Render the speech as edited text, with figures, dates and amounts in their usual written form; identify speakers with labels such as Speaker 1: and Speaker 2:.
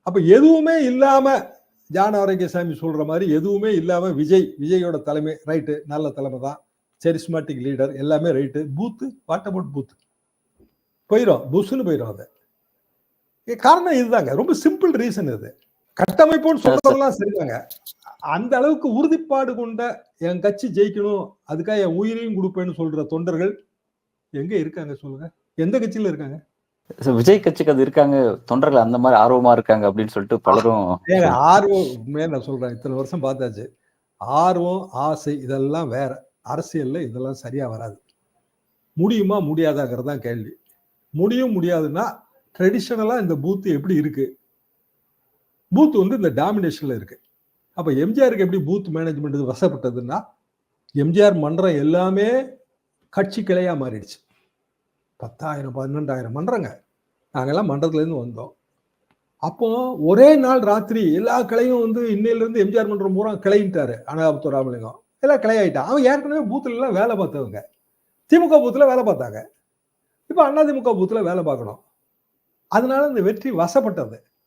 Speaker 1: அப்ப எதுவுமே இல்லாம ஜான ஆரோக்கியசாமி சொல்ற மாதிரி எதுவுமே இல்லாம விஜயோட தலைமை ரைட்டு, நல்ல தலைமை தான், செரிஸ்மாட்டிக் லீடர், எல்லாமே ரைட்டு. பூத்து வாட் அபவுட் பூத் போயிடும், புஷ்னு போயிடும். அது காரணம் இதுதாங்க, ரொம்ப சிம்பிள் ரீசன் இது. கட்டமைப்புன்னு சொல்றதெல்லாம் சரிதாங்க. அந்த அளவுக்கு உறுதிப்பாடு கொண்ட என் கட்சி ஜெயிக்கணும், அதுக்காக என் உயிரையும் கொடுப்பேன்னு சொல்ற தொண்டர்கள் எங்க இருக்காங்க சொல்லுங்க? எந்த கட்சியில இருக்காங்க?
Speaker 2: விஜய் கட்சிக்கு அது இருக்காங்க, தொண்டர்கள் அந்த மாதிரி ஆர்வமா இருக்காங்க அப்படின்னு சொல்லிட்டு பலரும்.
Speaker 1: ஆர்வம் உண்மையா நான் சொல்றேன், இத்தனை வருஷம் பார்த்தாச்சு. ஆர்வம், ஆசை இதெல்லாம் வேற. அரசியல்ல இதெல்லாம் சரியா வராது. முடியுமா முடியாதாங்கிறது தான் கேள்வி. முடியும் முடியாதுன்னா ட்ரெடிஷனலா இந்த பூத் எப்படி இருக்கு? பூத் வந்து இந்த டாமினேஷன்ல இருக்கு. அப்ப எம்ஜிஆருக்கு எப்படி பூத் மேனேஜ்மெண்ட் வசப்பட்டதுன்னா, எம்ஜிஆர் மன்றம் எல்லாமே கட்சி கிளையா மாறிடுச்சு. 10,000 12,000 மன்றங்க. நாங்கெல்லாம் மன்றத்துல இருந்து வந்தோம். அப்போ ஒரே நாள் ராத்திரி எல்லா கிளையும் வந்து இன்னையில இருந்து எம்ஜிஆர் மன்றம் பூரா கிளைன்ட்டாரு அனகாபுத்தூர் ராமலிங்கம். எல்லாம் கிளை ஆயிட்டான். அவன் ஏற்கனவே பூத்துல எல்லாம் வேலை பார்த்தவங்க. திமுக பூத்துல வேலை பார்த்தாங்க. இப்ப அதிமுக பூத்துல வேலை பார்க்கணும். அதனால இந்த வெற்றி வசப்பட்டது.